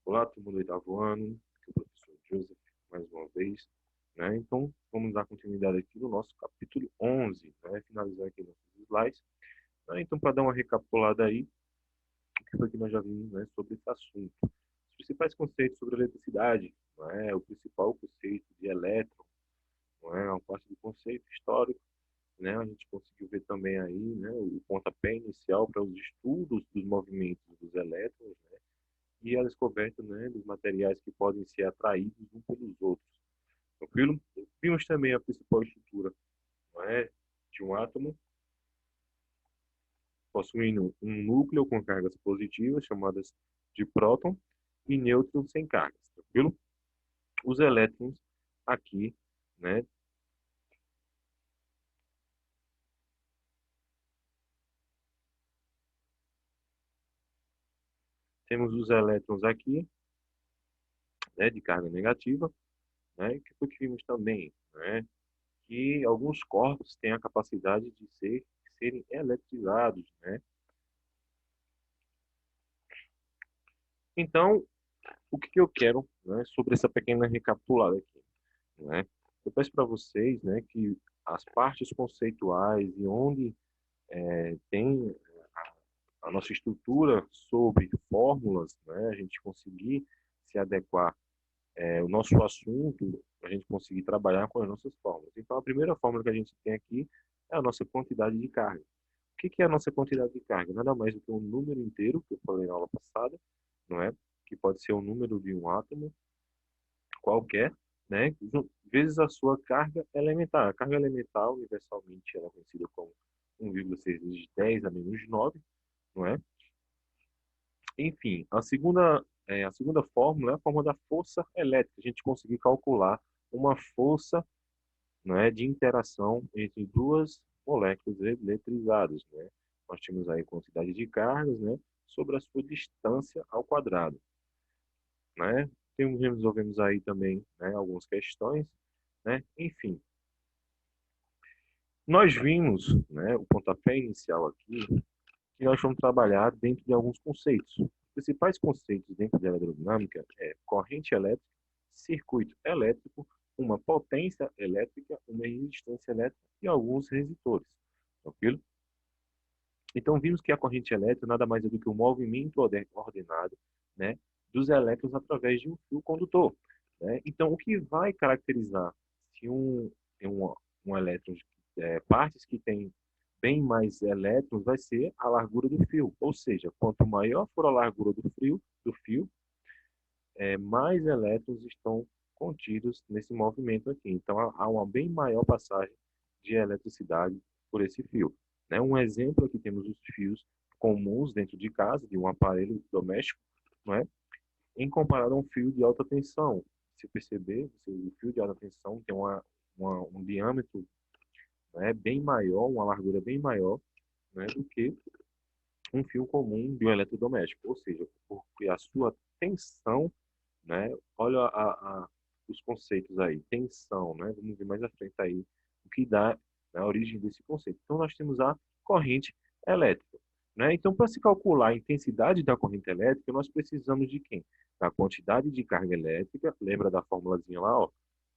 Olá, turma do oitavo ano, aqui é o professor Joseph, mais uma vez, né? Então, vamos dar continuidade aqui no nosso capítulo 11, né? Finalizar aqui nossos slides, né? Então, para dar uma recapitulada aí, o que foi que nós já vimos, né, sobre esse assunto? Os principais conceitos sobre eletricidade, né? O principal conceito de elétron, não é? Uma parte do conceito histórico, né? A gente conseguiu ver também aí, né, o pontapé inicial para os estudos dos movimentos dos elétrons, né? E a descoberta, né, dos materiais que podem ser atraídos uns pelos outros. Tranquilo? Vimos também a principal estrutura, não é, de um átomo, possuindo um núcleo com cargas positivas, chamadas de próton, e nêutrons sem cargas. Tranquilo? Os elétrons aqui, né, temos os elétrons aqui, né, de carga negativa, né, que foi que vimos também, né, que alguns corpos têm a capacidade de serem eletrizados, né. Então, o que eu quero, né, sobre essa pequena recapitulada aqui, né? Eu peço para vocês, né, que as partes conceituais e onde tem a nossa estrutura sobre fórmulas, né, a gente conseguir se adequar o nosso assunto, a gente conseguir trabalhar com as nossas fórmulas. Então, a primeira fórmula que a gente tem aqui é a nossa quantidade de carga. O que é a nossa quantidade de carga? Nada mais do que um número inteiro, que eu falei na aula passada, não é? Que pode ser o número de um átomo qualquer, né? Vezes a sua carga elementar. A carga elementar, universalmente, ela é conhecida como 1,6 vezes 10 a menos 9, não é? Enfim, a segunda fórmula é a fórmula da força elétrica. A gente conseguir calcular uma força, né, de interação entre duas moléculas eletrizadas, né? Nós temos aí quantidade de cargas, né, sobre a sua distância ao quadrado, né? Resolvemos aí também, né, algumas questões, né? Enfim, nós vimos, né, o pontapé inicial aqui, que nós vamos trabalhar dentro de alguns conceitos. Os principais conceitos dentro da eletrodinâmica é corrente elétrica, circuito elétrico, uma potência elétrica, uma resistência elétrica e alguns resistores. Tranquilo? Então, vimos que a corrente elétrica nada mais é do que o movimento ordenado, né, dos elétrons através de um fio condutor, né? Então, o que vai caracterizar se tem um elétron, partes que têm bem mais elétrons, vai ser a largura do fio. Ou seja, quanto maior for a largura do fio, mais elétrons estão contidos nesse movimento aqui. Então, há uma bem maior passagem de eletricidade por esse fio, né? Um exemplo aqui temos os fios comuns dentro de casa, de um aparelho doméstico, não é? Em comparado a um fio de alta tensão. Se perceber, o fio de alta tensão tem um diâmetro, né, bem maior, uma largura bem maior, né, do que um fio comum de um eletrodoméstico. Ou seja, porque a sua tensão, né? Olha os conceitos aí, tensão, né? Vamos ver mais à frente aí o que dá a origem desse conceito. Então, nós temos a corrente elétrica, né? Então, para se calcular a intensidade da corrente elétrica, nós precisamos de quem? Da quantidade de carga elétrica, lembra da formulazinha lá, ó,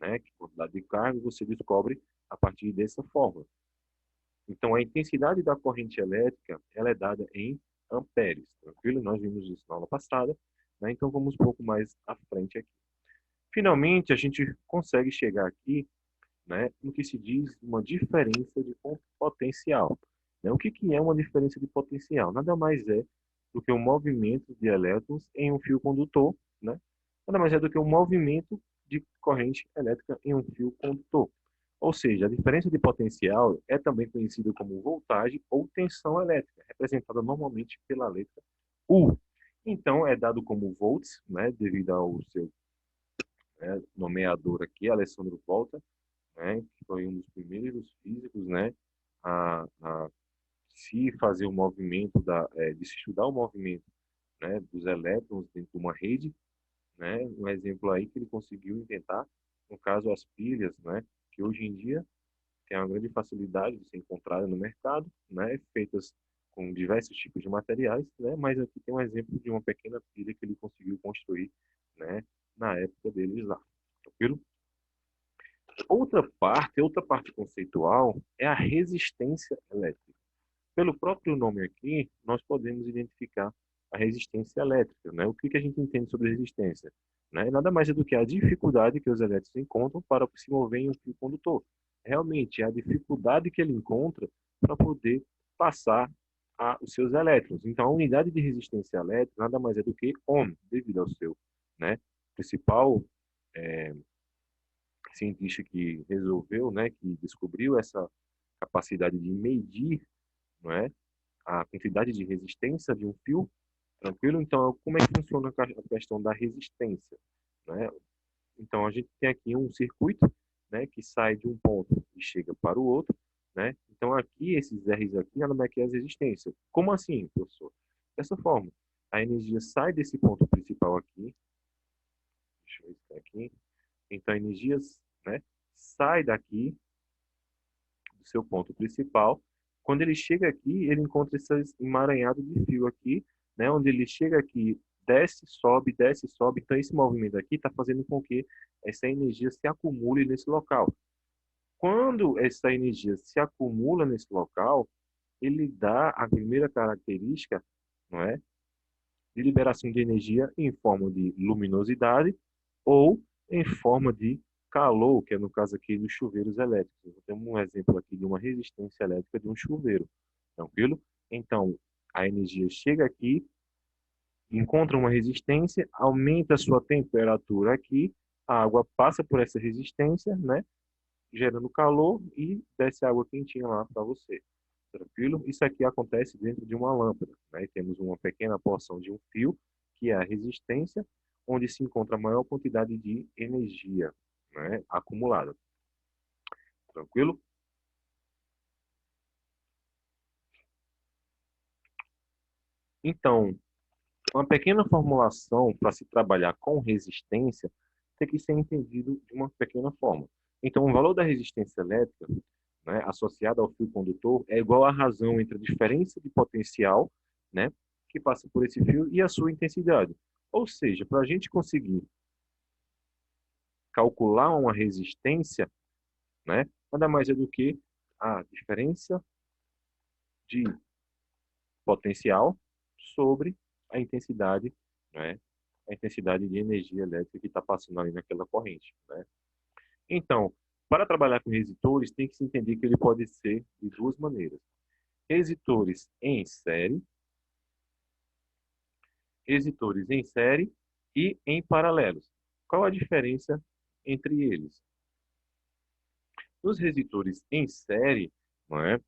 né? Que quantidade de carga você descobre a partir dessa fórmula. Então, a intensidade da corrente elétrica, ela é dada em amperes, tranquilo? Nós vimos isso na aula passada, né? Então, vamos um pouco mais à frente aqui. Finalmente, a gente consegue chegar aqui, né, no que se diz uma diferença de potencial, né? O que é uma diferença de potencial? Nada mais é do que o movimento de elétrons em um fio condutor, né? Nada mais é do que o movimento de corrente elétrica em um fio condutor. Ou seja, a diferença de potencial é também conhecida como voltagem ou tensão elétrica, representada normalmente pela letra U. Então, é dado como volts, né, devido ao seu, né, nomeador aqui, Alessandro Volta, né, que foi um dos primeiros físicos, né, a se fazer o movimento de se estudar o movimento, né, dos elétrons dentro de uma rede, né, um exemplo aí que ele conseguiu inventar, no caso as pilhas, né, que hoje em dia tem uma grande facilidade de ser encontrada no mercado, né, feitas com diversos tipos de materiais, né? Mas aqui tem um exemplo de uma pequena pilha que ele conseguiu construir, né? Na época deles lá. Tranquilo? Outra parte conceitual é a resistência elétrica. Pelo próprio nome aqui, nós podemos identificar a resistência elétrica, né? O que que a gente entende sobre resistência? Né? Nada mais é do que a dificuldade que os elétrons encontram para se mover em um fio condutor. Realmente, é a dificuldade que ele encontra para poder passar os seus elétrons. Então, a unidade de resistência elétrica nada mais é do que ohm, devido ao seu, né, principal cientista que resolveu, né, que descobriu essa capacidade de medir, não é, a quantidade de resistência de um fio, tranquilo? Então, como é que funciona a questão da resistência, né? Então, a gente tem aqui um circuito, né, que sai de um ponto e chega para o outro, né? Então, aqui, esses R's aqui, nada mais que as resistências. Como assim, professor? Dessa forma, a energia sai desse ponto principal aqui, deixa eu ver se tá aqui. Então, a energia, né, sai daqui do seu ponto principal. Quando ele chega aqui, ele encontra esse emaranhado de fio aqui, né, onde ele chega aqui, desce, sobe, desce, sobe. Então, esse movimento aqui está fazendo com que essa energia se acumule nesse local. Quando essa energia se acumula nesse local, ele dá a primeira característica, não é, de liberação de energia em forma de luminosidade ou em forma de calor, que é no caso aqui dos chuveiros elétricos. Temos um exemplo aqui de uma resistência elétrica de um chuveiro, tranquilo? Então, a energia chega aqui, encontra uma resistência, aumenta a sua temperatura aqui, a água passa por essa resistência, né, gerando calor e desce água quentinha lá para você. Tranquilo? Isso aqui acontece dentro de uma lâmpada, né? Temos uma pequena porção de um fio, que é a resistência, onde se encontra a maior quantidade de energia, né, acumulada. Tranquilo? Então, uma pequena formulação para se trabalhar com resistência tem que ser entendido de uma pequena forma. Então, o valor da resistência elétrica, né, associada ao fio condutor é igual à razão entre a diferença de potencial, né, que passa por esse fio e a sua intensidade. Ou seja, para a gente conseguir calcular uma resistência, né, nada mais é do que a diferença de potencial sobre a intensidade, né, a intensidade de energia elétrica que está passando ali naquela corrente, né? Então, para trabalhar com resistores, tem que se entender que ele pode ser de duas maneiras. Resistores em série e em paralelos. Qual a diferença entre eles? Os resistores em série, não é?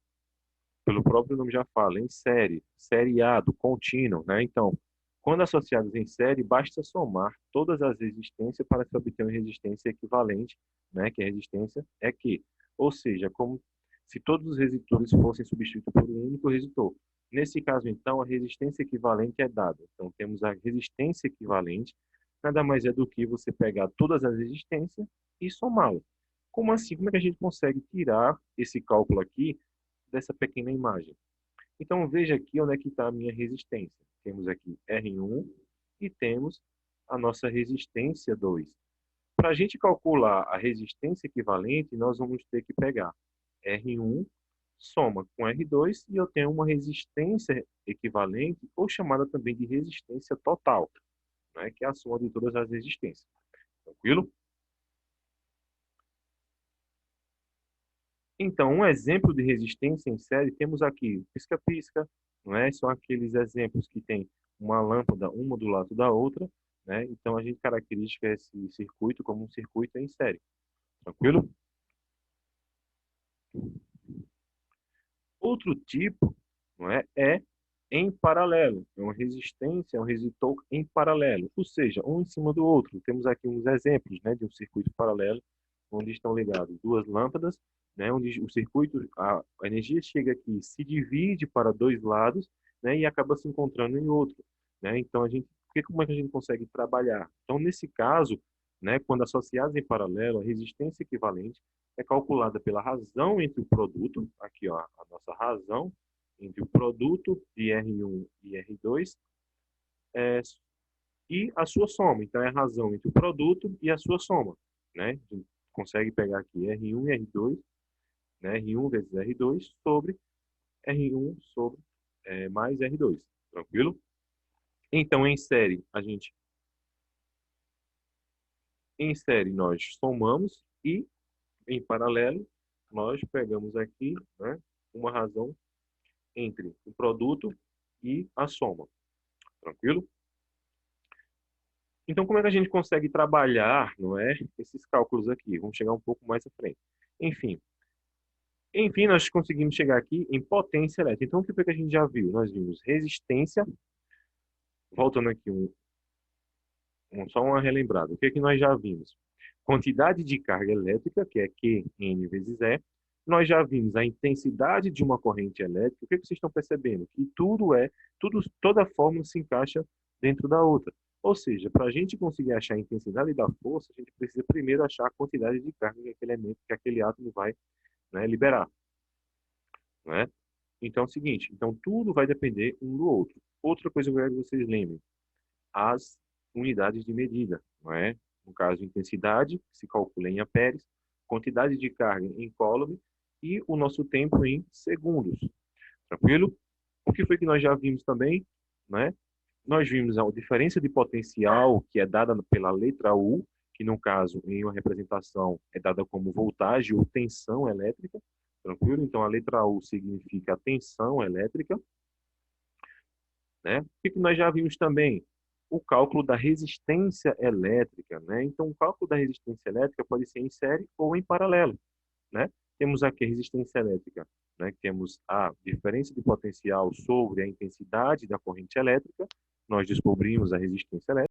Pelo próprio nome já fala, em série, seriado, contínuo, né? Então, quando associados em série, basta somar todas as resistências para se obter uma resistência equivalente, né? Que a resistência é Q. Ou seja, como se todos os resistores fossem substituídos por um único resistor. Nesse caso, então, a resistência equivalente é dada. Então, temos a resistência equivalente, nada mais é do que você pegar todas as resistências e somá-las. Como assim? Como é que a gente consegue tirar esse cálculo aqui dessa pequena imagem? Então, veja aqui onde é que está a minha resistência. Temos aqui R1 e temos a nossa resistência 2. Para a gente calcular a resistência equivalente, nós vamos ter que pegar R1 soma com R2 e eu tenho uma resistência equivalente, ou chamada também de resistência total, né, que é a soma de todas as resistências. Tranquilo? Então, um exemplo de resistência em série temos aqui pisca-pisca, não é? São aqueles exemplos que tem uma lâmpada uma do lado da outra, né? Então a gente caracteriza esse circuito como um circuito em série. Tranquilo? Outro tipo, não é, é em paralelo. É uma resistência, é um resistor em paralelo, ou seja, um em cima do outro. Temos aqui uns exemplos, né, de um circuito paralelo, onde estão ligadas duas lâmpadas, né, onde o circuito, a energia chega aqui, se divide para dois lados, né, e acaba se encontrando em outro, né? Então como é que a gente consegue trabalhar? Então, nesse caso, né, quando associados em paralelo, a resistência equivalente é calculada pela razão entre o produto, aqui ó, a nossa razão, entre o produto de R1 e R2 e a sua soma. Então, é a razão entre o produto e a sua soma. Né? A gente consegue pegar aqui R1 e R2, né? R1 vezes R2 sobre R1 sobre mais R2. Tranquilo? Então, em série nós somamos e, em paralelo, nós pegamos aqui, né, uma razão entre o produto e a soma. Tranquilo? Então, como é que a gente consegue trabalhar, não é, esses cálculos aqui? Vamos chegar um pouco mais à frente. Enfim, nós conseguimos chegar aqui em potência elétrica. Então, o que foi que a gente já viu? Nós vimos resistência, voltando aqui só uma relembrada. O que é que nós já vimos? Quantidade de carga elétrica, que é Qn vezes E. Nós já vimos a intensidade de uma corrente elétrica. O que é que vocês estão percebendo? Que toda fórmula se encaixa dentro da outra. Ou seja, para a gente conseguir achar a intensidade da força, a gente precisa primeiro achar a quantidade de carga que aquele elemento, que aquele átomo vai, né, liberar. Né? Então é o seguinte, então tudo vai depender um do outro. Outra coisa que eu quero que vocês lembrem, as unidades de medida, não é? No caso, intensidade, que se calcula em amperes, quantidade de carga em coulomb e o nosso tempo em segundos. Tranquilo? O que foi que nós já vimos também, né? Nós vimos a diferença de potencial que é dada pela letra U, que no caso, em uma representação, é dada como voltagem ou tensão elétrica. Tranquilo? Então, a letra U significa tensão elétrica. Né? O que nós já vimos também? O cálculo da resistência elétrica. Né? Então, o cálculo da resistência elétrica pode ser em série ou em paralelo. Né? Temos aqui a resistência elétrica. Né? Temos a diferença de potencial sobre a intensidade da corrente elétrica. Nós descobrimos a resistência elétrica.